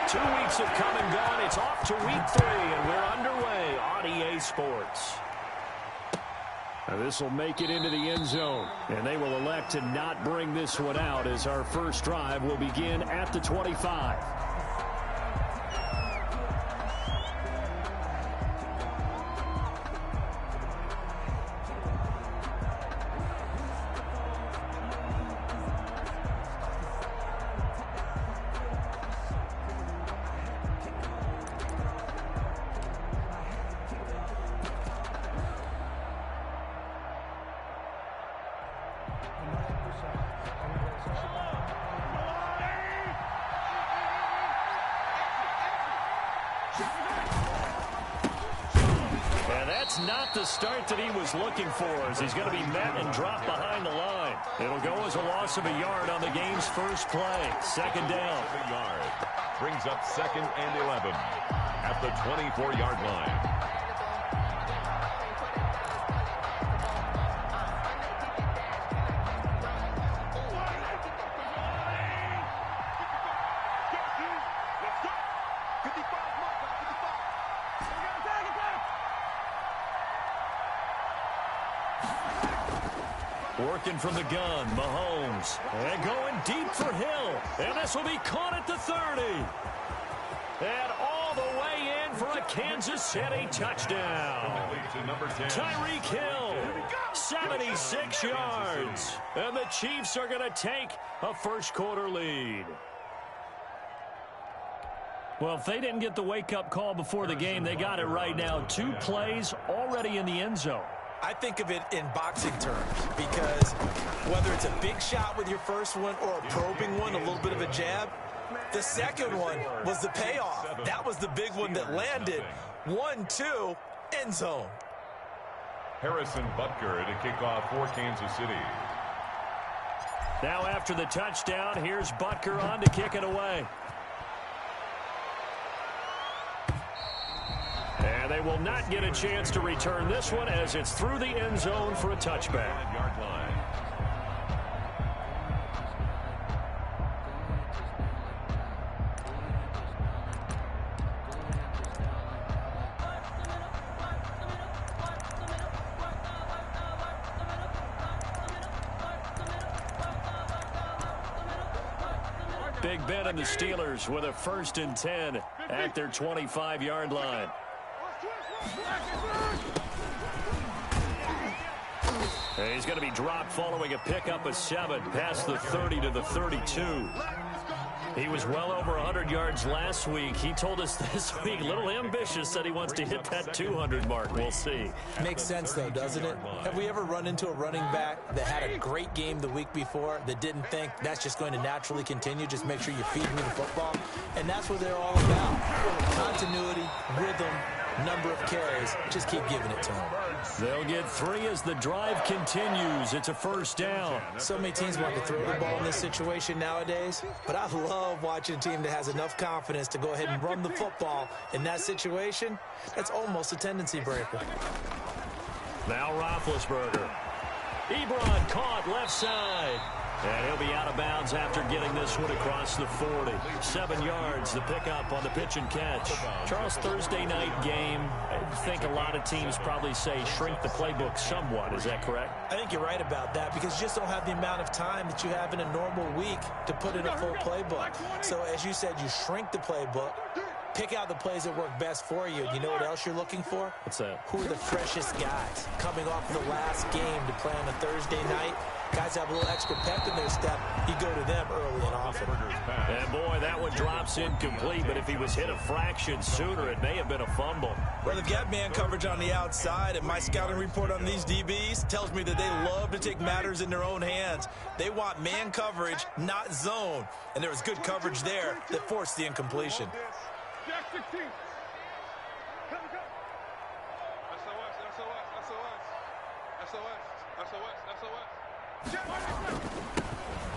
2 weeks have come and gone. It's off to week 3, and we're underway on EA Sports. Now this will make it into the end zone, and they will elect to not bring this one out as our first drive will begin at the 25. Not the start that he was looking for, as he's going to be met and dropped behind the line. It'll go as a loss of a yard on the game's first play. Second down. A yard. Brings up 2nd and 11 at the 24-yard line. Working from the gun, Mahomes. And going deep for Hill. And this will be caught at the 30. And all the way in for a Kansas City touchdown. Tyreek Hill, 76 yards. And the Chiefs are going to take a first-quarter lead. Well, if they didn't get the wake-up call before the game, they got it right now. 2 plays already in the end zone. I think of it in boxing terms, because whether it's a big shot with your first one or a probing one, a little bit of a jab, the second one was the payoff. That was the big one that landed. 1-2, end zone. Harrison Butker to kick off for Kansas City. Now after the touchdown, here's Butker on to kick it away. And they will not get a chance to return this one as it's through the end zone for a touchback. Yard line. Big Ben and the Steelers with a 1st and 10 at their 25-yard line. He's going to be dropped following a pickup of 7 past the 30 to the 32. He was well over 100 yards last week. He told us this week, a little ambitious, said he wants to hit that 200 mark. We'll see. Makes sense, though, doesn't it? Have we ever run into a running back that had a great game the week before that didn't think that's just going to naturally continue? Just make sure you feed me the football. And that's what they're all about. Continuity, rhythm, number of carries. Just keep giving it to them. They'll get 3 as the drive continues. It's a first down. So many teams want to throw the ball in this situation nowadays, but I love watching a team that has enough confidence to go ahead and run the football in that situation. That's almost a tendency breaker. Now Roethlisberger. Ebron caught left side. And he'll be out of bounds after getting this one across the 40. 7 yards, the pickup on the pitch and catch. Charles, Thursday night game, I think a lot of teams probably say shrink the playbook somewhat. Is that correct? I think you're right about that, because you just don't have the amount of time that you have in a normal week to put in a full playbook. So as you said, you shrink the playbook, pick out the plays that work best for you. You know what else you're looking for? What's that? Who are the freshest guys coming off the last game to play on a Thursday night? Guys have a little extra pep in their step. You go to them early and often. And boy, that one drops incomplete, but if he was hit a fraction sooner, it may have been a fumble. Well, they've got man coverage on the outside, and my scouting report on these DBs tells me that they love to take matters in their own hands. They want man coverage, not zone. And there was good coverage there that forced the incompletion.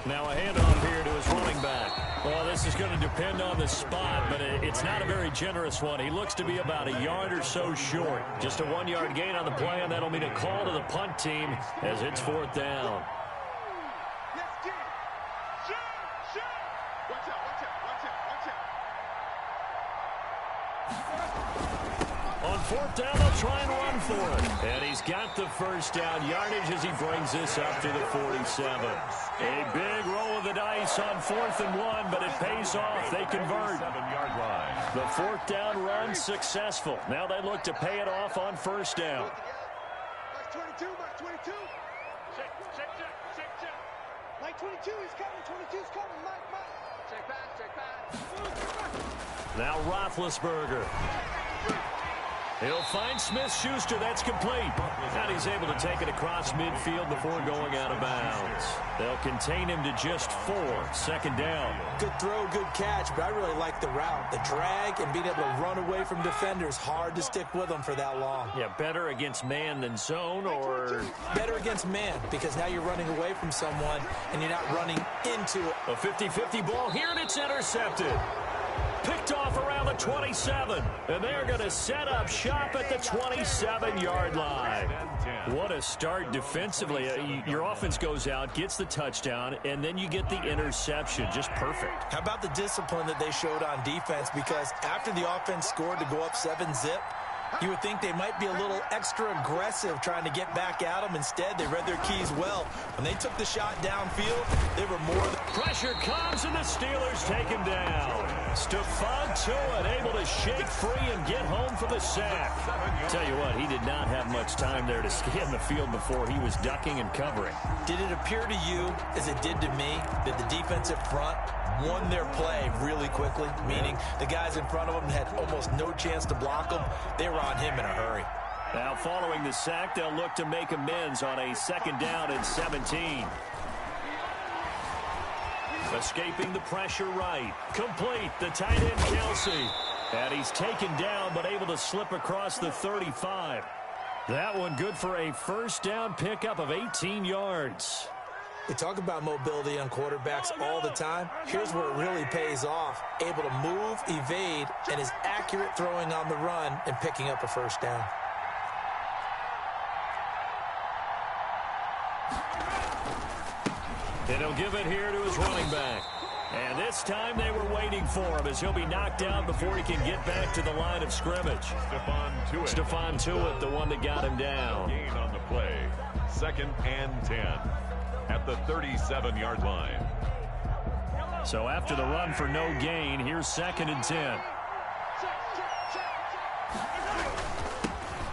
Now a handoff here to his running back. Well, this is going to depend on the spot, but it's not a very generous one. He looks to be about a yard or so short. Just a 1-yard gain on the play, and that'll mean a call to the punt team as it's 4th down. On fourth down, they'll try and run for it. And he's got the first down yardage as he brings this up to the 47. A big roll of the dice on 4th and 1, but it pays off. They convert. 7-yard line. The fourth down run successful. Now they look to pay it off on first down. Mike 22, Mike 22. Check. Mike 22 is coming, 22's coming, Mike. Check back. Now Roethlisberger. He'll find Smith-Schuster. That's complete. And he's able to take it across midfield before going out of bounds. They'll contain him to just 4. 2nd down. Good throw, good catch, but I really like the route. The drag and being able to run away from defenders. Hard to stick with them for that long. Yeah, better against man than zone, or better against man, because now you're running away from someone and you're not running into it. A 50-50 ball here, and it's intercepted. Picked off around the 27, and they're going to set up shop at the 27-yard line. What a start defensively. Your offense goes out, gets the touchdown, and then you get the interception. Just perfect. How about the discipline that they showed on defense? Because after the offense scored to go up 7-zip, you would think they might be a little extra aggressive trying to get back at them. Instead, they read their keys well. When they took the shot downfield, they were more than... Pressure comes, and the Steelers take him down. Stephon Tuitt able to shake free and get home for the sack. Tell you what, he did not have much time there to scan the field before he was ducking and covering. Did it appear to you, as it did to me, that the defensive front won their play really quickly? Meaning the guys in front of them had almost no chance to block them. They were on him in a hurry. Now following the sack, they'll look to make amends on a 2nd down and 17. Escaping the pressure right. Complete. The tight end, Kelsey. And he's taken down, but able to slip across the 35. That one good for a first down pickup of 18 yards. We talk about mobility on quarterbacks all the time. Here's where it really pays off. Able to move, evade, and is accurate throwing on the run and picking up a first down. And he'll give it here to his running back. And this time they were waiting for him as he'll be knocked down before he can get back to the line of scrimmage. Stephon Tuitt, the one that got him down. Gain on the play. 2nd and 10 at the 37-yard line. So after the run for no gain, here's 2nd and 10.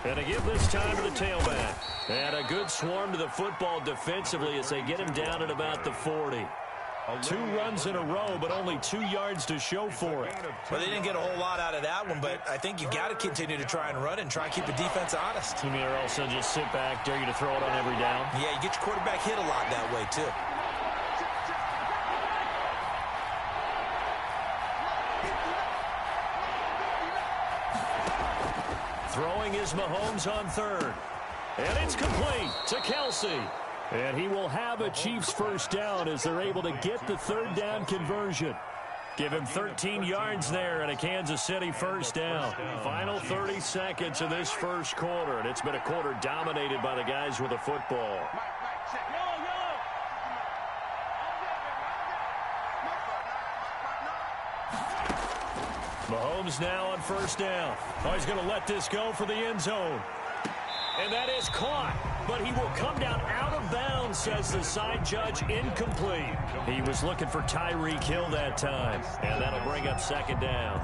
And a give this time to the tailback. And a good swarm to the football defensively as they get him down at about the 40. 2 runs in a row, but only 2 yards to show for it. Well, they didn't get a whole lot out of that one, but I think you got to continue to try and run and try and keep the defense honest. You mean, or else they'll just sit back, dare you to throw it on every down? Yeah, you get your quarterback hit a lot that way, too. Throwing is Mahomes on 3rd. And it's complete to Kelsey. And he will have a Chiefs first down as they're able to get the 3rd down conversion. Give him 13 yards there and a Kansas City first down. Final 30 seconds of this first quarter, and it's been a quarter dominated by the guys with the football. Mahomes now on first down. Oh, he's going to let this go for the end zone. And that is caught, but he will come down out of bounds, says the side judge, incomplete. He was looking for Tyreek Hill that time, and that'll bring up 2nd down.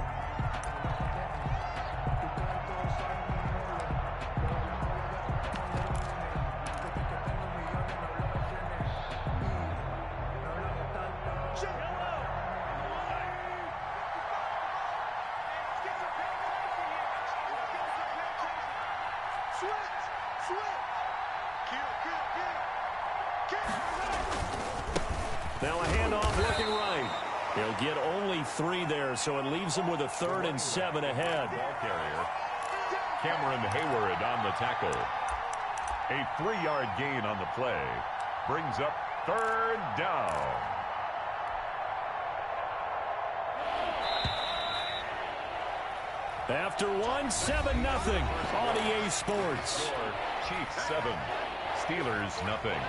Now a handoff looking right. He'll get only 3 there, so it leaves him with a 3rd and 7 ahead. Ball carrier. Cameron Hayward on the tackle. A 3-yard gain on the play. Brings up 3rd down. After 1, 7-0 on EA Sports. Chiefs 7, Steelers nothing.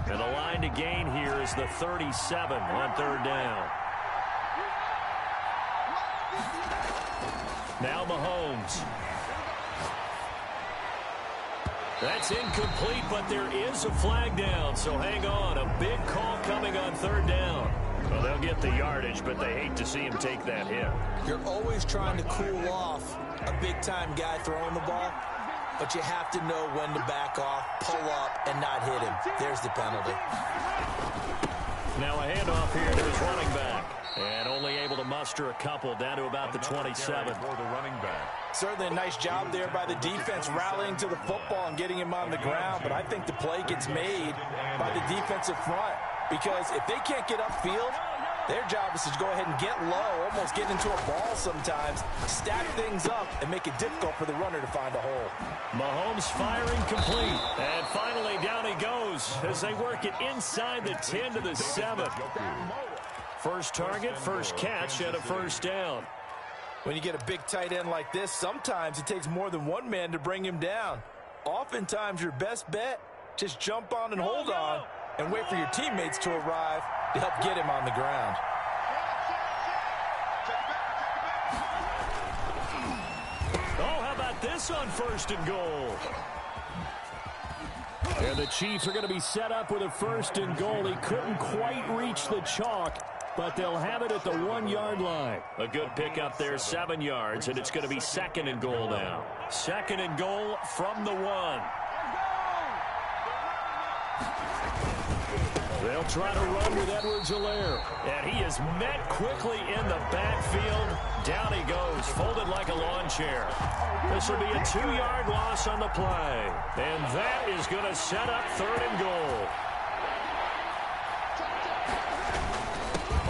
And the line to gain here is the 37 on third down. Now Mahomes. That's incomplete, but there is a flag down, so hang on. A big call coming on third down. Well, they'll get the yardage, but they hate to see him take that hit. You're always trying to cool off a big-time guy throwing the ball, but you have to know when to back off, pull up, and not hit him. There's the penalty. Now a handoff here to his running back. And only able to muster a couple down to about the 27. For the running back. Certainly a nice job there by the defense rallying to the football and getting him on the ground, but I think the play gets made by the defensive front because if they can't get upfield, their job is to go ahead and get low, almost get into a ball sometimes, stack things up, and make it difficult for the runner to find a hole. Mahomes firing complete. And finally down he goes as they work it inside the 10 to the 7. First target, first catch, and a first down. When you get a big tight end like this, sometimes it takes more than one man to bring him down. Oftentimes, your best bet, just jump on and hold on and wait for your teammates to arrive to help get him on the ground. Oh, how about this on first and goal? And the Chiefs are going to be set up with a first and goal. He couldn't quite reach the chalk, but they'll have it at the 1-yard line. A good pickup there, 7 yards, and it's going to be second and goal now. Second and goal from the 1. They'll try to run with Edwards-Helaire. And he is met quickly in the backfield. Down he goes, folded like a lawn chair. This will be a 2-yard loss on the play. And that is going to set up third and goal.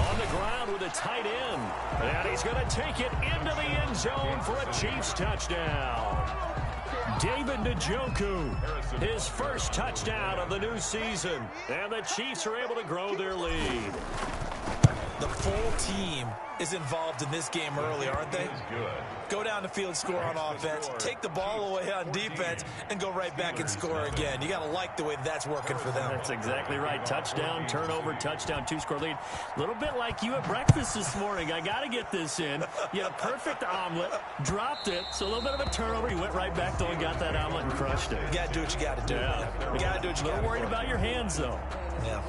On the ground with a tight end. And he's going to take it into the end zone for a Chiefs touchdown. David Njoku, his first touchdown of the new season. And the Chiefs are able to grow their lead. The full team is involved in this game early, aren't they? Go down the field, score on offense, take the ball away on defense, and go right back and score again. You got to like the way that's working for them. That's exactly right. Touchdown, turnover, touchdown, 2-score lead. A little bit like you at breakfast this morning. I got to get this in. You had a perfect omelet, dropped it, so a little bit of a turnover. You went right back, though, and got that omelet and crushed it. You got to do what you got to do. Yeah. You got to do what you got to do. A little worried about your hands, though. Yeah.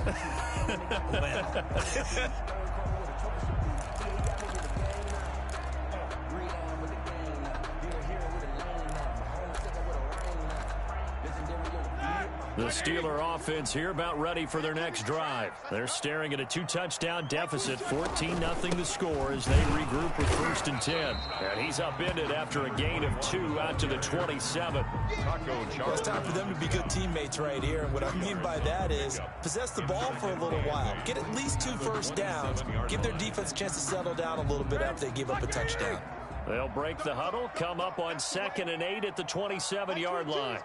The Steeler offense here about ready for their next drive. They're staring at a 2-touchdown deficit, 14-0 the score as they regroup with first and 10. And he's upended after a gain of 2 out to the 27. Well, it's time for them to be good teammates right here. And what I mean by that is possess the ball for a little while. Get at least 2 first downs. Give their defense a chance to settle down a little bit after they give up a touchdown. They'll break the huddle, come up on 2nd and 8 at the 27-yard line.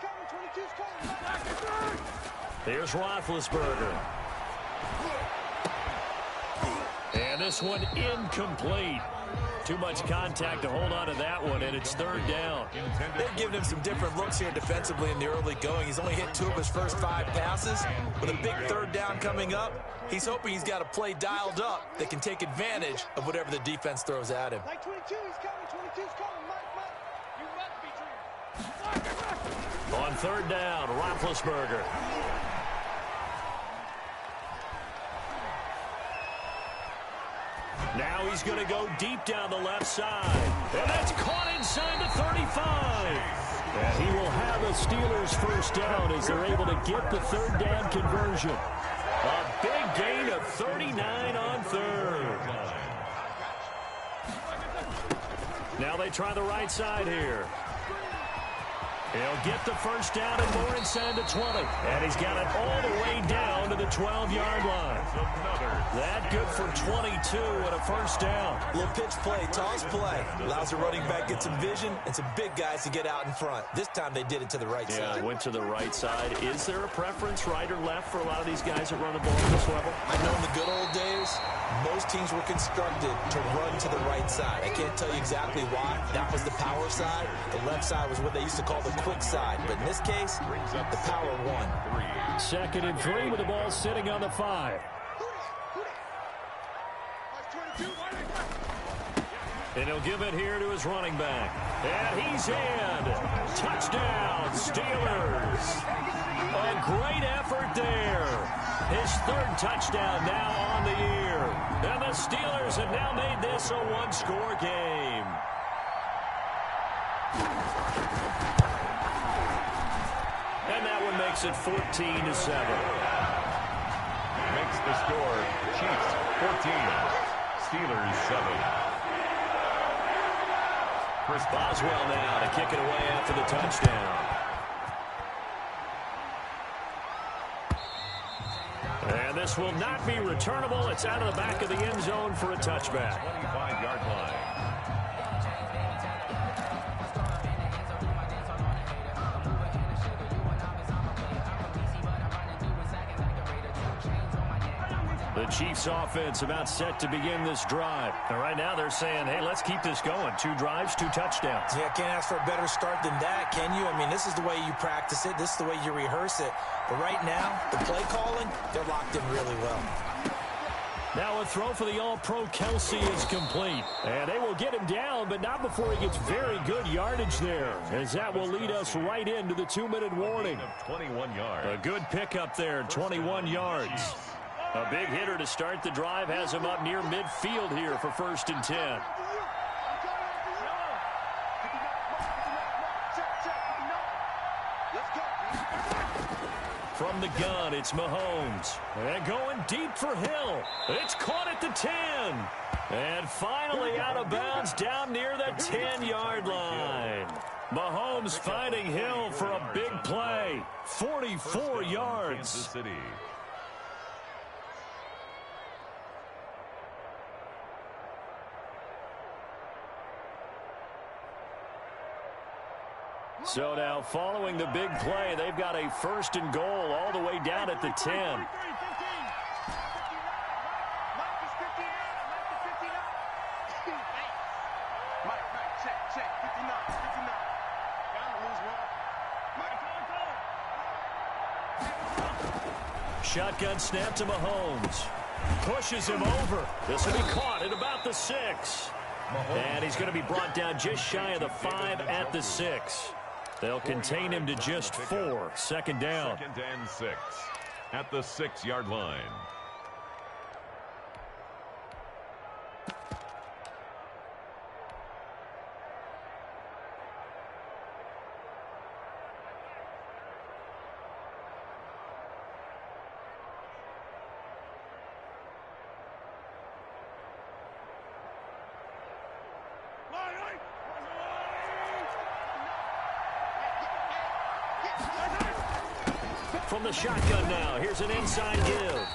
Here's Roethlisberger. And this one incomplete. Too much contact to hold on to that one, and it's third down. They've given him some different looks here defensively in the early going. He's only hit 2 of his first 5 passes. With a big third down coming up, he's hoping he's got a play dialed up that can take advantage of whatever the defense throws at him. Like 22, he's coming. 22's coming. Mike. You must be dreaming. On third down, Roethlisberger. Now he's going to go deep down the left side. And that's caught inside the 35. And he will have the Steelers first down as they're able to get the third down conversion. A big gain of 39 on third. Now they try the right side here. He'll get the first down and more inside the 20. And he's got it all the way down to the 12-yard line. That good for 22 and a first down. Little pitch play, toss play. Allows the running back to get some vision and some big guys to get out in front. This time they did it to the right side. Went to the right side. Is there a preference, right or left, for a lot of these guys that run the ball at this level? I know in the good old days, most teams were constructed to run to the right side. I can't tell you exactly why. That was the power side. The left side was what they used to call the quick side. But in this case, the power won. 2nd and 3 with the ball sitting on the 5. And he'll give it here to his running back. And he's in. Touchdown, Steelers. A great effort there. His 3rd touchdown now on the year. And the Steelers have now made this a one-score game. And that one makes it 14-7. Makes the score Chiefs 14, Steelers 7. Chris Boswell now to kick it away after the touchdown. And this will not be returnable. It's out of the back of the end zone for a touchback. 25-yard line. The Chiefs offense about set to begin this drive. And right now they're saying, hey, let's keep this going. 2 drives, 2 touchdowns. Yeah, can't ask for a better start than that, can you? I mean, this is the way you practice it. This is the way you rehearse it. But right now, the play calling, they're locked in really well. Now a throw for the All-Pro Kelsey is complete. And they will get him down, but not before he gets very good yardage there, as that will lead us right into the 2-minute warning. 21 yards. A good pickup there, 21 yards. A big hitter to start the drive has him up near midfield here for 1st and 10. From the gun, it's Mahomes. And going deep for Hill. It's caught at the 10. And finally out of bounds down near the 10-yard line. Mahomes finding Hill for a big play. 44 yards. Kansas City. So now following the big play, they've got a 1st and goal all the way down at the 10. Shotgun snap to Mahomes. Pushes him over. This will be caught at about the 6. And he's going to be brought down just shy of the 5 at the 6. They'll contain him to just 4. 2nd down. 2nd and 6 at the 6-yard line. From the shotgun now, here's an inside give.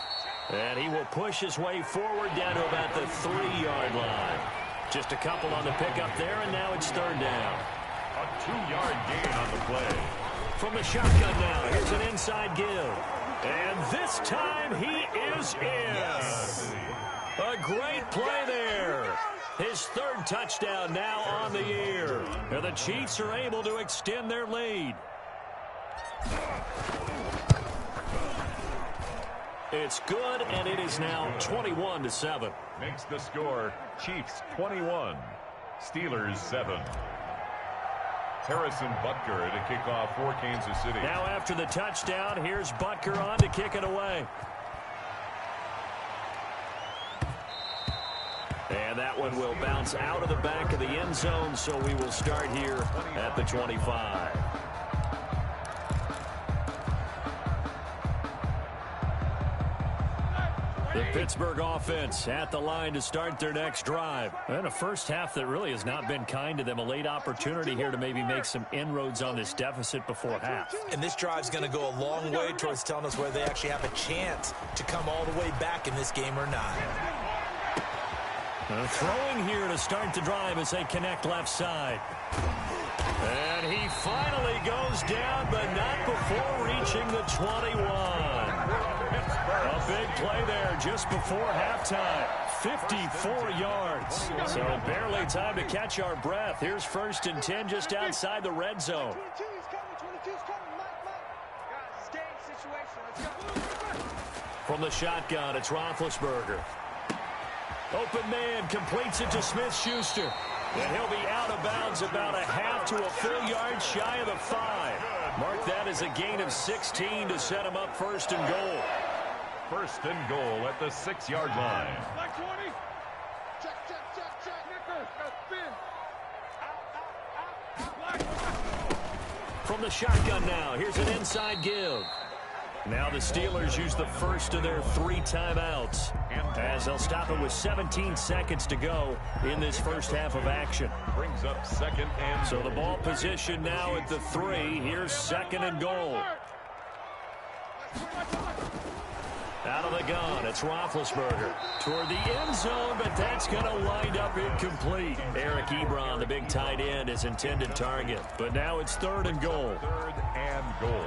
And he will push his way forward down to about the 3-yard line. Just a couple on the pickup there, and now it's 3rd down. A 2-yard gain on the play. From the shotgun now, here's an inside give. And this time he is in. Yes. A great play there. His 3rd touchdown now on the year. And the Chiefs are able to extend their lead. It's good, and it is now 21-7. Makes the score Chiefs 21, Steelers 7. Harrison Butker to kick off for Kansas City. Now after the touchdown, here's Butker on to kick it away. And that one will bounce out of the back of the end zone, so we will start here at the 25. The Pittsburgh offense at the line to start their next drive. And a first half that really has not been kind to them. A late opportunity here to maybe make some inroads on this deficit before half. And this drive's going to go a long way towards telling us whether they actually have a chance to come all the way back in this game or not. Throwing here to start the drive as they connect left side. And he finally goes down, but not before reaching the 21. A big play there just before halftime. 54 yards. So barely time to catch our breath. Here's 1st and 10 just outside the red zone. From the shotgun, it's Roethlisberger. Open man completes it to Smith-Schuster. And he'll be out of bounds about a half to a full yard shy of the 5. Mark that as a gain of 16 to set him up first and goal. First and goal at the 6-yard line. Black 20. Check. Nicker, spin. Out. Black. From the shotgun now, here's an inside give. Now the Steelers use the first of their 3 timeouts, as they'll stop it with 17 seconds to go in this first half of action. Brings up second and so the ball position now at the 3. Here's second and goal. Out of the gun, it's Roethlisberger toward the end zone, but that's going to wind up incomplete. Eric Ebron, the big tight end, is intended target, but now it's third and goal. Third and goal.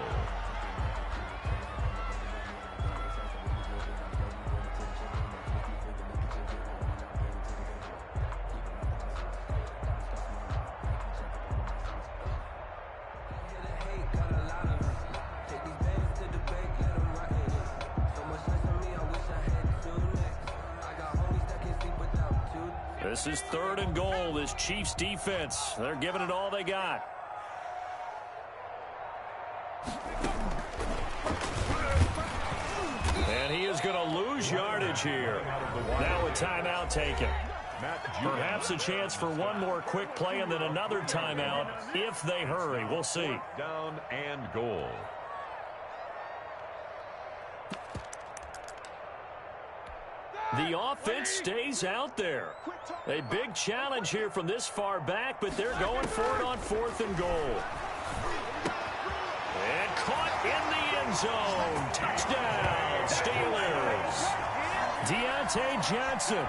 This is third and goal. This Chiefs defense, they're giving it all they got. And he is going to lose yardage here. Now a timeout taken. Perhaps a chance for one more quick play and then another timeout if they hurry. We'll see. Down and goal. The offense stays out there. A big challenge here from this far back, but they're going for it on fourth and goal. And caught in the end zone. Touchdown, Steelers. Deontay Johnson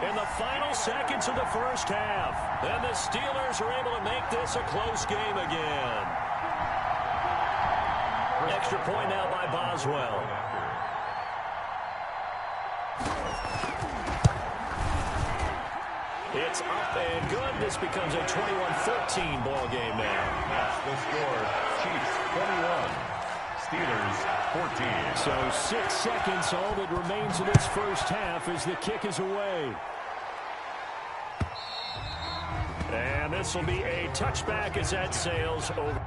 in the final seconds of the first half. And the Steelers are able to make this a close game again. Extra point now by Boswell. It's up and good. This becomes a 21-13 ball game now. That's the score. Chiefs 21, Steelers 14. So 6 seconds, all that remains in this first half as the kick is away. And this will be a touchback as that sails over.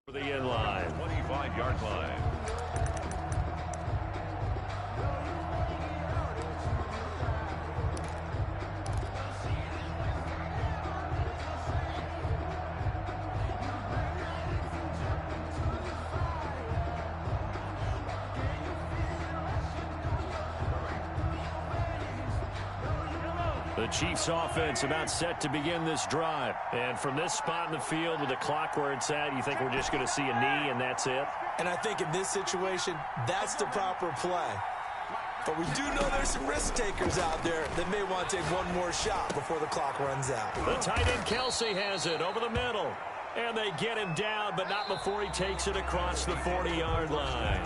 For the end line. 25-yard line. The Chiefs offense about set to begin this drive. And from this spot in the field with the clock where it's at, you think we're just going to see a knee and that's it? And I think in this situation, that's the proper play. But we do know there's some risk takers out there that may want to take one more shot before the clock runs out. The tight end Kelsey has it over the middle. And they get him down, but not before he takes it across the 40-yard line.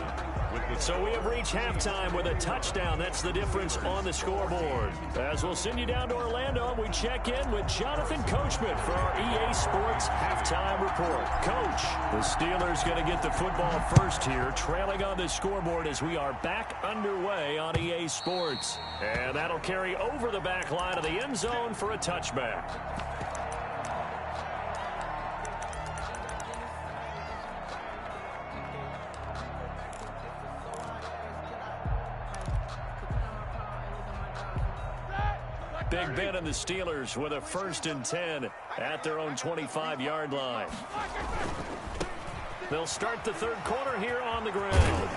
So we have reached halftime with a touchdown. That's the difference on the scoreboard. As we'll send you down to Orlando, we check in with Jonathan Coachman for our EA Sports Halftime Report. Coach, the Steelers going to get the football first here, trailing on the scoreboard as we are back underway on EA Sports. And that'll carry over the back line of the end zone for a touchback. Big Ben and the Steelers with a 1st and 10 at their own 25-yard line. They'll start the third quarter here on the ground.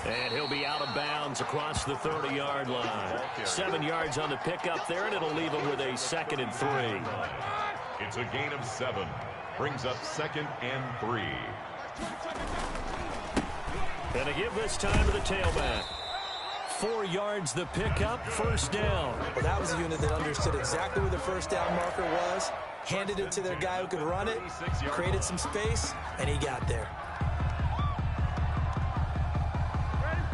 And he'll be out of bounds across the 30-yard line. 7 yards on the pickup there, and it'll leave him with a 2nd and 3. It's a gain of 7. Brings up 2nd and 3. And to give this time to the tailback. 4 yards the pickup, first down. Well, that was a unit that understood exactly where the first down marker was, handed it to their guy who could run it, created some space, and he got there.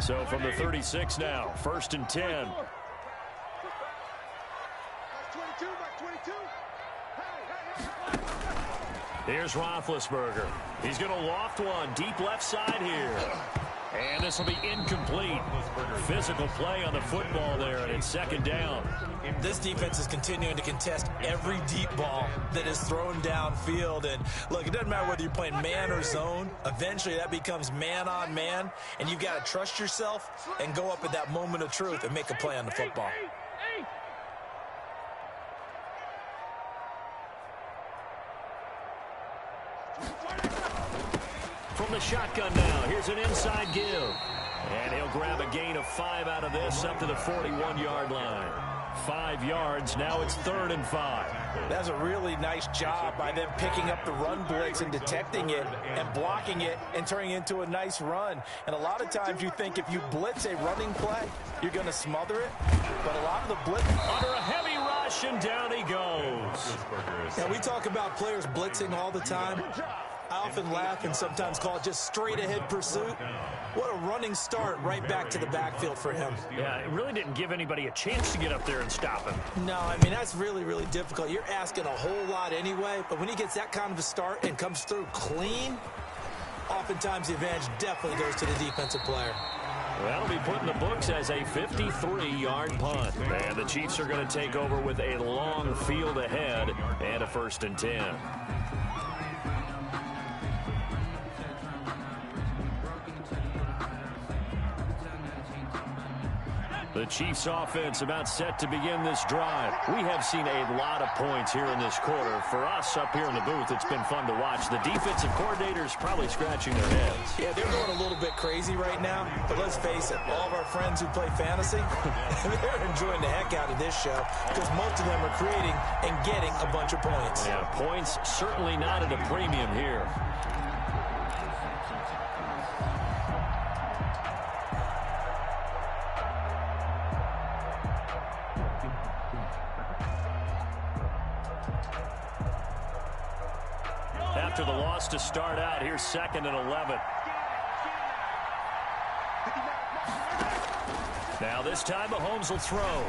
So from the 36 now, 1st and 10. Here's Roethlisberger. He's going to loft one deep left side here. And this will be incomplete. Physical play on the football there, and it's 2nd down. This defense is continuing to contest every deep ball that is thrown downfield. And look, it doesn't matter whether you're playing man or zone. Eventually that becomes man on man, and you've got to trust yourself and go up at that moment of truth and make a play on the football. From the shotgun now, here's an inside give. And he'll grab a gain of 5 out of this up to the 41-yard line. 5 yards, now it's 3rd and 5. That's a really nice job by them picking up the run blitz and detecting it and blocking it and turning it into a nice run. And a lot of times you think if you blitz a running play, you're going to smother it. But a lot of the blitz... Under a heavy rush, and down he goes. Yeah, we talk about players blitzing all the time. I often laugh and sometimes call it just straight-ahead pursuit. What a running start right back to the backfield for him. Yeah, it really didn't give anybody a chance to get up there and stop him. No, I mean, that's really, really difficult. You're asking a whole lot anyway, but when he gets that kind of a start and comes through clean, oftentimes the advantage definitely goes to the defensive player. That'll be put in the books as a 53-yard punt. And the Chiefs are going to take over with a long field ahead and a 1st and 10. The Chiefs offense about set to begin this drive. We have seen a lot of points here in this quarter. For us up here in the booth, it's been fun to watch. The defensive coordinators probably scratching their heads. Yeah, they're going a little bit crazy right now. But let's face it, all of our friends who play fantasy, they're enjoying the heck out of this show because most of them are creating and getting a bunch of points. Yeah, points certainly not at a premium here. After the loss to start out, here's 2nd and 11. Now this time Mahomes will throw.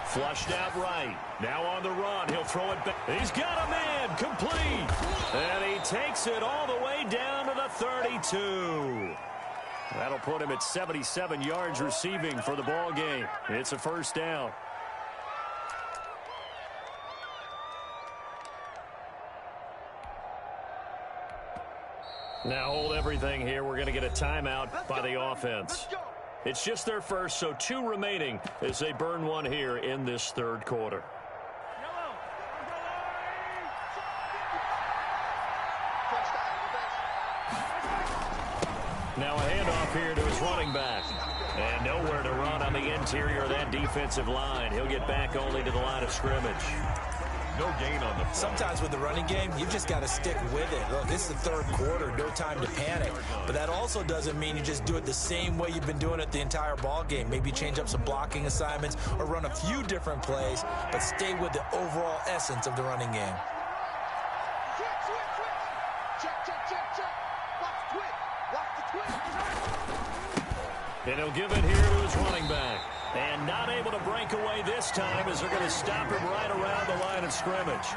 Flushed out right. Now on the run. He'll throw it back. He's got a man. Complete. And he takes it all the way down to the 32. That'll put him at 77 yards receiving for the ball game. It's a 1st down. Now hold everything here. We're going to get a timeout by the offense. It's just their first, so 2 remaining as they burn one here in this 3rd quarter. Now a handoff here to his running back. And nowhere to run on the interior of that defensive line. He'll get back only to the line of scrimmage. No gain on the play. Sometimes with the running game, you've just got to stick with it. Look, this is the 3rd quarter, no time to panic. But that also doesn't mean you just do it the same way you've been doing it the entire ball game. Maybe change up some blocking assignments or run a few different plays, but stay with the overall essence of the running game. And he'll give it here to his running back. And not able to break away this time as they're going to stop him right around the line of scrimmage.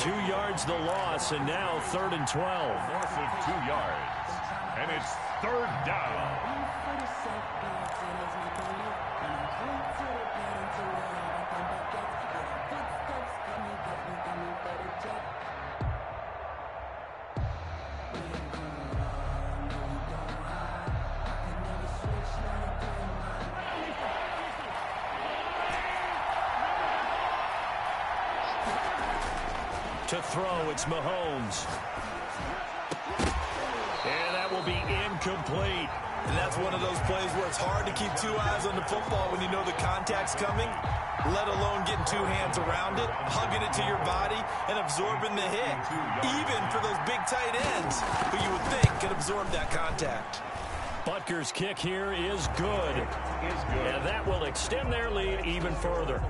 2 yards the loss, and now 3rd and 12. Loss of 2 yards. And it's 3rd down. To throw, it's Mahomes. And that will be incomplete. And that's one of those plays where it's hard to keep 2 eyes on the football when you know the contact's coming. let alone getting two hands around it, hugging it to your body, and absorbing the hit, even for those big tight ends who you would think could absorb that contact. Butker's kick here is good. And that will extend their lead even further.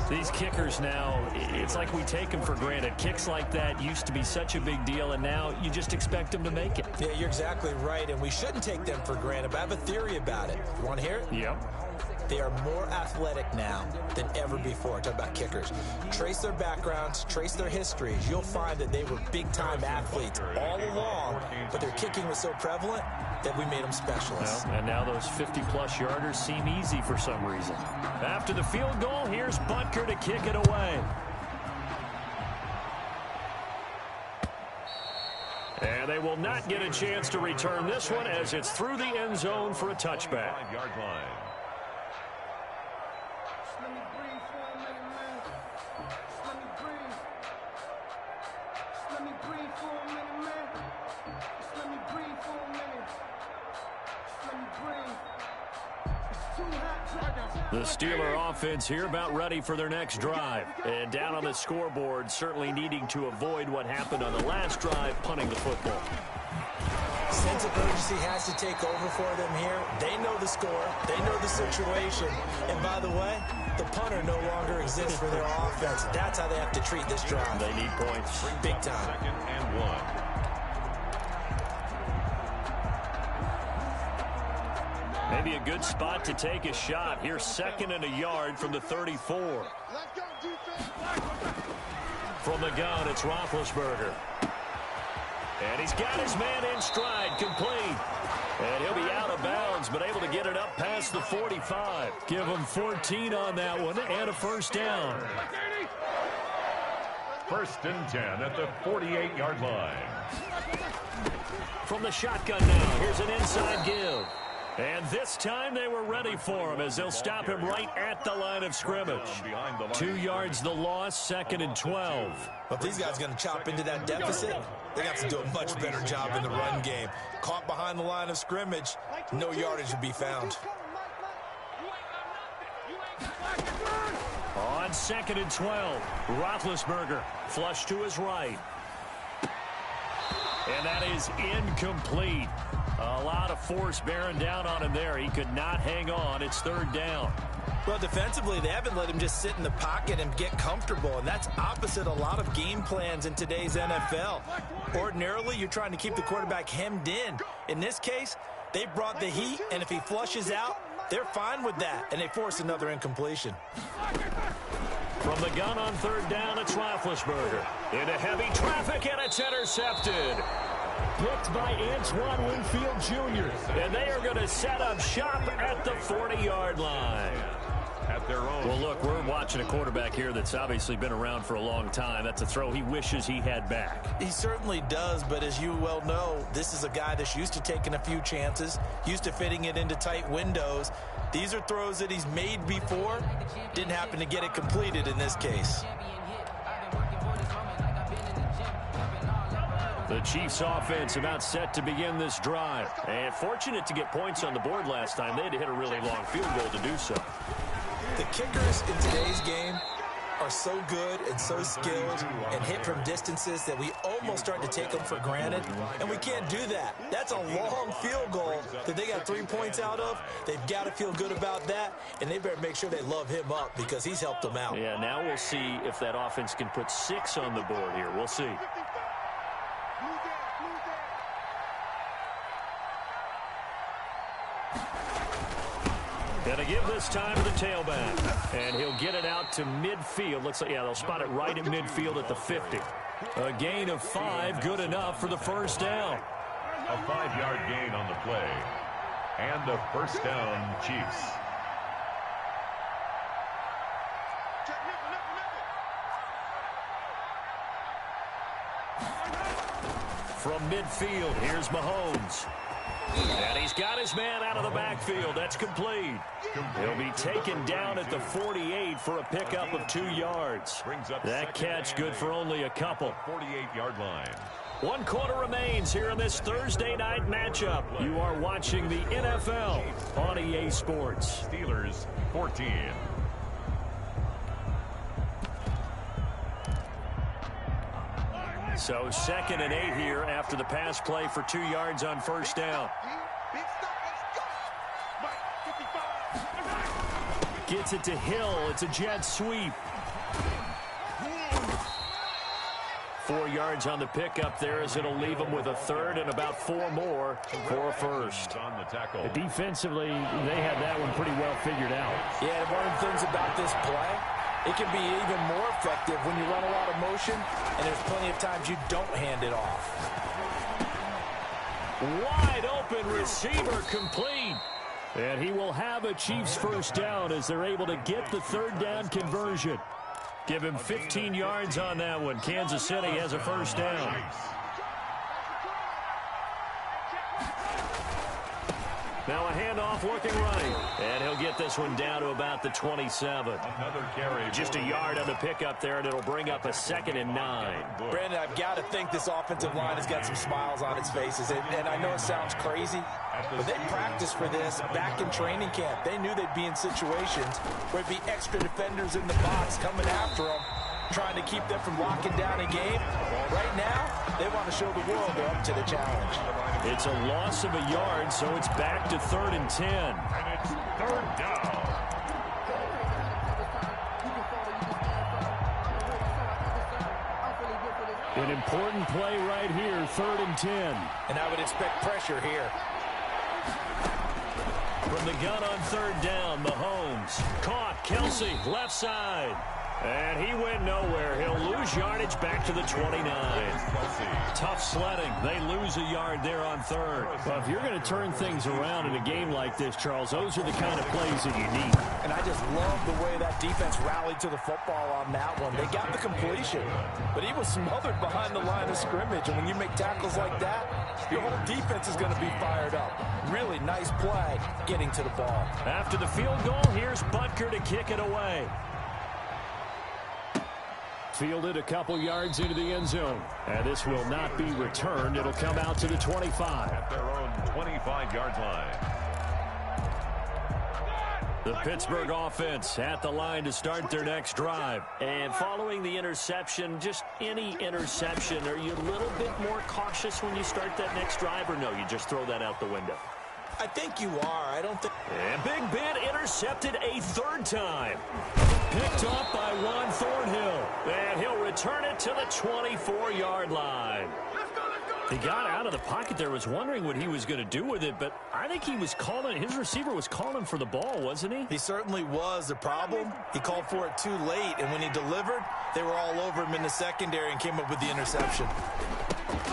These kickers now, it's like we take them for granted. Kicks like that used to be such a big deal, and now you just expect them to make it. Yeah, you're exactly right, and we shouldn't take them for granted, but I have a theory about it. You want to hear it? Yep. They are more athletic now than ever before. Talk about kickers. Trace their backgrounds, trace their histories. You'll find that they were big-time athletes all along, but their kicking was so prevalent that we made them specialists. Well, and now those 50-plus yarders seem easy for some reason. After the field goal, here's Butker to kick it away. And they will not get a chance to return this one as it's through the end zone for a touchback. 5-yard line. Let me breathe for a minute, man. Let me breathe. Let me breathe for a minute, man. Let me breathe for a minute. Let me breathe. It's too hot. The Steeler offense here about ready for their next drive. And down on the scoreboard, certainly needing to avoid what happened on the last drive, punting the football. Sense of urgency has to take over for them here. They know the score. They know the situation. And by the way, the punter no longer exists for their offense. That's how they have to treat this drive. They need points. Big time. 2nd and 1. Maybe a good spot to take a shot. Here's 2nd and a yard from the 34. Let's go, defense. From the gun, it's Roethlisberger. And he's got his man in stride, complete. And he'll be out of bounds, but able to get it up past the 45. Give him 14 on that one and a first down. 1st and 10 at the 48-yard line. From the shotgun now, here's an inside give. And this time they were ready for him as they'll stop him right at the line of scrimmage. 2 yards the loss, 2nd and 12. But if these guys are going to chop into that deficit, they got to do a much better job in the run game. Caught behind the line of scrimmage, no yardage to be found. On 2nd and 12, Roethlisberger flush to his right. And that is incomplete. A lot of force bearing down on him there. He could not hang on. It's 3rd down. Well, defensively, they haven't let him just sit in the pocket and get comfortable, and that's opposite a lot of game plans in today's NFL. Ordinarily, you're trying to keep the quarterback hemmed in. In this case, they brought the heat, and if he flushes out, they're fine with that, and they force another incompletion. From the gun on 3rd down, it's Roethlisberger. Into heavy traffic, and it's intercepted. Picked by Antoine Winfield Jr. And they are going to set up shop at the 40-yard line. At their own. Well, look, we're watching a quarterback here that's obviously been around for a long time. That's a throw he wishes he had back. He certainly does, but as you well know, this is a guy that's used to taking a few chances, used to fitting it into tight windows. These are throws that he's made before. Didn't happen to get it completed in this case. The Chiefs offense about set to begin this drive. And fortunate to get points on the board last time. They had to hit a really long field goal to do so. The kickers in today's game are so good and so skilled and hit from distances that we almost start to take them for granted. And we can't do that. That's a long field goal that they got 3 points out of. They've got to feel good about that, and they better make sure they love him up because he's helped them out. Yeah, now we'll see if that offense can put 6 on the board here. We'll see. Gonna give this time to the tailback. And he'll get it out to midfield. Looks like, yeah, they'll spot it right at midfield at the 50. A gain of 5, good enough for the first down. A 5-yard gain on the play. And the first down, Chiefs. From midfield, here's Mahomes. And he's got his man out of the backfield. That's complete. He'll be taken down at the 48 for a pickup of 2 yards. That catch good for only a couple. 48-yard line. 1 quarter remains here in this Thursday night matchup. You are watching the NFL on EA Sports. Steelers 14. So 2nd and 8 here after the pass play for 2 yards on first down. Gets it to Hill. It's a jet sweep. 4 yards on the pickup there as it'll leave them with a third and about 4 more for a first. On the tackle. Defensively, they had that one pretty well figured out. Yeah, and one of the things about this play, it can be even more effective when you run a lot of motion, and there's plenty of times you don't hand it off. Wide open receiver complete. And he will have a Chiefs first down as they're able to get the third down conversion. Give him 15 yards on that one. Kansas City has a first down. Now a handoff looking right. And he'll get this one down to about the 27. Another carry. Just a yard on the pickup there, and it'll bring up a 2nd and 9. Brandon, I've got to think this offensive line has got some smiles on its faces. And I know it sounds crazy, but they practiced for this back in training camp. They knew they'd be in situations where it'd be extra defenders in the box coming after them, trying to keep them from locking down a game. Right now, they want to show the world they're up to the challenge. It's a loss of a yard, so it's back to 3rd and 10. And it's 3rd down. An important play right here, 3rd and 10. And I would expect pressure here. From the gun on 3rd down, Mahomes. Caught, Kelsey, left side. And he went nowhere. He'll lose yardage back to the 29. Tough sledding. They lose a yard there on 3rd. Well, if you're going to turn things around in a game like this, Charles, those are the kind of plays that you need. And I just love the way that defense rallied to the football on that one. They got the completion, but he was smothered behind the line of scrimmage. And when you make tackles like that, your whole defense is going to be fired up. Really nice play getting to the ball. After the field goal, here's Butker to kick it away. Fielded a couple yards into the end zone. And this will not be returned. It'll come out to the 25. At their own 25-yard line. The Pittsburgh offense at the line to start their next drive. And following the interception, just any interception, are you a little bit more cautious when you start that next drive, or no, you just throw that out the window? I think you are. I don't think... And Big Ben intercepted a 3rd time. Picked off by Juan Thornhill. And he'll return it to the 24-yard line. He got out of the pocket there, was wondering what he was going to do with it, but I think he was calling, his receiver was calling for the ball, wasn't he? He certainly was. The problem, he called for it too late, and when he delivered, they were all over him in the secondary and came up with the interception.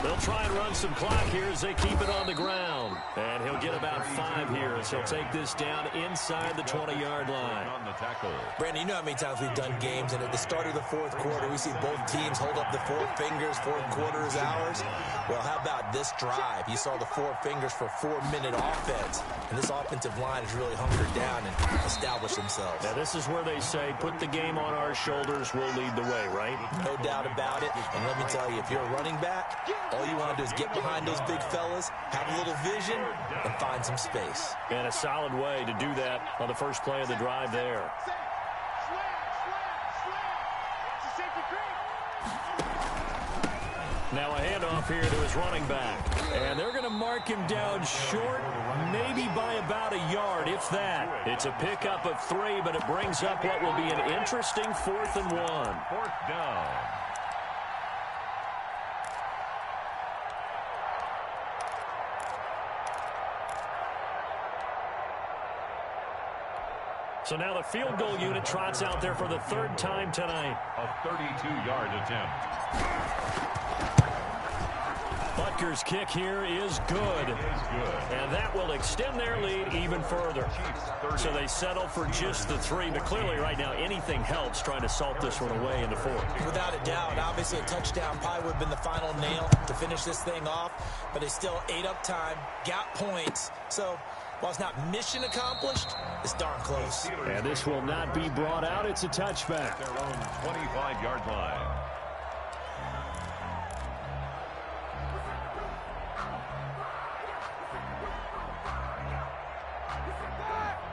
They'll try and run some clock here as they keep it on the ground. And he'll get about 5 here as he'll take this down inside the 20-yard line. On the tackle. Brandon, you know how many times we've done games, and at the start of the 4th quarter, we see both teams hold up the 4 fingers, 4th quarter is ours. Well, how about this drive? You saw the 4 fingers for 4-minute offense, and this offensive line has really hunkered down and established themselves. Now, this is where they say, put the game on our shoulders, we'll lead the way, right? No doubt about it, and let me tell you, if you're a running back, all you want to do is get behind those big fellas, have a little vision, and find some space. And a solid way to do that on the first play of the drive there. Now a handoff here to his running back. And they're going to mark him down short, maybe by about a yard, if that. It's a pickup of 3, but it brings up what will be an interesting 4th and 1. 4th down. So now the field goal unit trots out there for the 3rd time tonight. A 32-yard attempt. Butker's kick here is good. And that will extend their lead even further. So they settle for just the 3. But clearly right now anything helps trying to salt this one away in the 4th. Without a doubt, obviously a touchdown probably would have been the final nail to finish this thing off. But they still ate up time, got points. So while it's not mission accomplished, it's darn close. And this will not be brought out. It's a touchback. Their own 25-yard line.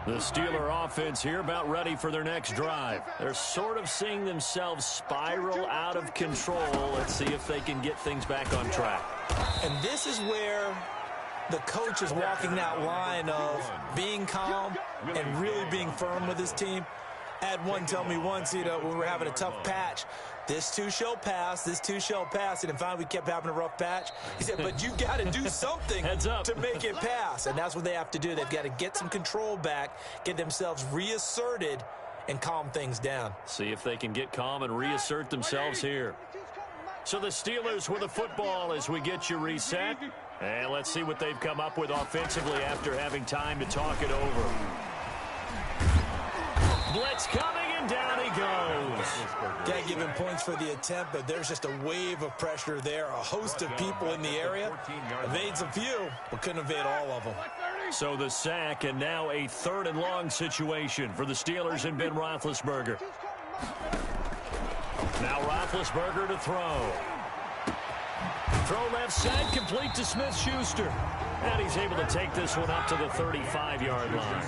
The Steeler offense here about ready for their next drive. They're sort of seeing themselves spiral out of control. Let's see if they can get things back on track. And this is where the coach is walking that line of being calm and really being firm with his team. I had one tell me once, when we were having a tough patch, this too shall pass, this too shall pass. And finally we kept having a rough patch. He said, but you got to do something to make it pass. And that's what they have to do. They've got to get some control back, get themselves reasserted, and calm things down. See if they can get calm and reassert themselves here. So the Steelers with the football as we get you reset. And let's see what they've come up with offensively after having time to talk it over. Blitz coming, and down he goes. Can't give him points for the attempt, but there's just a wave of pressure there. A host of people in the area. Evades a few, but couldn't evade all of them. So the sack, and now a 3rd and long situation for the Steelers and Ben Roethlisberger. Now Roethlisberger to throw. Throw left side, complete to Smith-Schuster. And he's able to take this one up to the 35-yard line.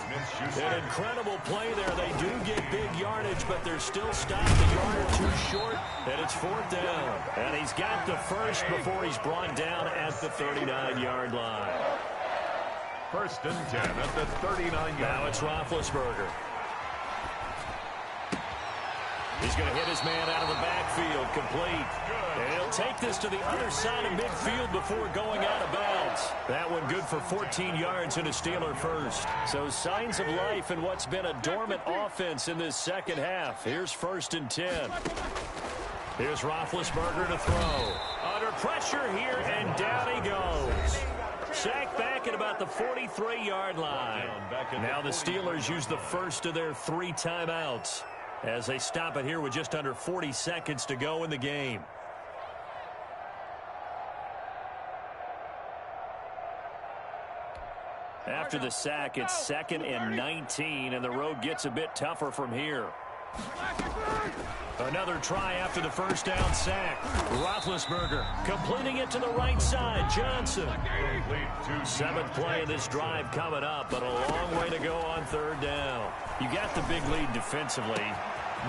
An incredible play there. They do get big yardage, but they're still stopped a yard or two short, and it's 4th down. And he's got the first before he's brought down at the 39-yard line. 1st and 10 at the 39-yard line. Now it's Roethlisberger. He's going to hit his man out of the backfield, complete. And he'll take this to the other side of midfield before going out of bounds. That one good for 14 yards and a Steeler first. So signs of life in what's been a dormant offense in this second half. Here's 1st and 10. Here's Roethlisberger to throw. Under pressure here, and down he goes. Sacked back at about the 43-yard line. Now the Steelers use the first of their 3 timeouts as they stop it here with just under 40 seconds to go in the game. After the sack, it's 2nd and 19, and the road gets a bit tougher from here. Another try after the first down sack. Roethlisberger completing it to the right side. Johnson. 7th play of this drive coming up, but a long way to go on 3rd down. You got the big lead defensively.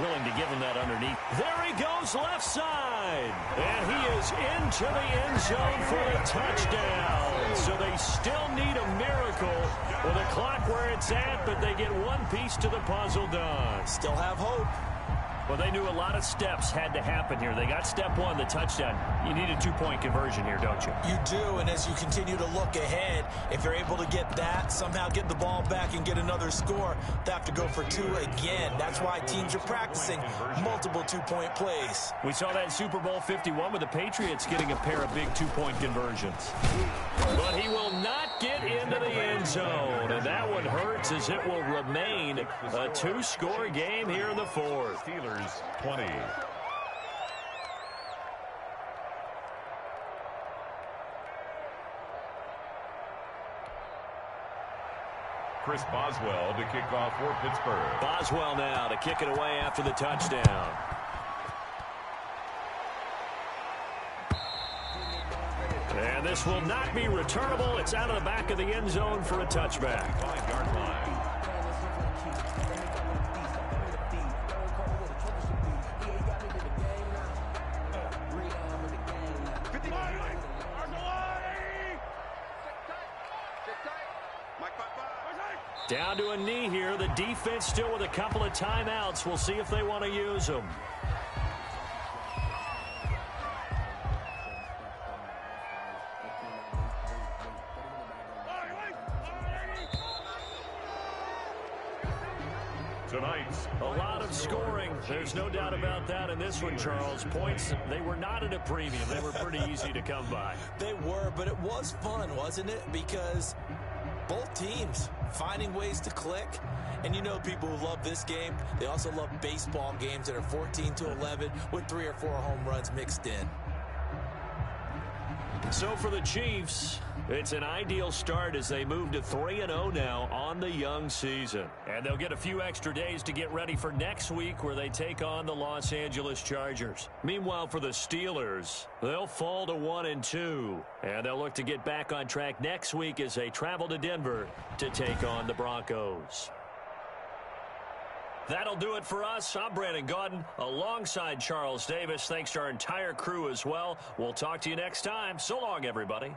Willing to give him that underneath. There he goes left side. And he is into the end zone for a touchdown. So they still need a miracle with the clock where it's at, but they get one piece to the puzzle done. Still have hope. Well, they knew a lot of steps had to happen here. They got step 1, the touchdown. You need a 2-point conversion here, don't you? You do, and as you continue to look ahead, if you're able to get that, somehow get the ball back and get another score, they have to go for 2 again. That's why teams are practicing multiple 2-point plays. We saw that in Super Bowl 51 with the Patriots getting a pair of big 2-point conversions. But he will not get into the end zone, and that one hurts as it will remain a 2-score game here in the 4th. Steelers 20. Chris Boswell to kick off for Pittsburgh. Boswell now to kick it away after the touchdown. And this will not be returnable. It's out of the back of the end zone for a touchback. 5-yard line. Down to a knee here. The defense still with a couple of timeouts. We'll see if they want to use them. Tonight's a lot of scoring. There's no doubt about that in this one, Charles. Points, they were not at a premium. They were pretty easy to come by. They were, but it was fun, wasn't it? Because both teams finding ways to click. And you know people who love this game, they also love baseball games that are 14-11 with 3 or 4 home runs mixed in. So for the Chiefs, it's an ideal start as they move to 3-0 now on the young season. And they'll get a few extra days to get ready for next week where they take on the Los Angeles Chargers. Meanwhile, for the Steelers, they'll fall to 1-2. And they'll look to get back on track next week as they travel to Denver to take on the Broncos. That'll do it for us. I'm Brandon Gaudin alongside Charles Davis. Thanks to our entire crew as well. We'll talk to you next time. So long, everybody.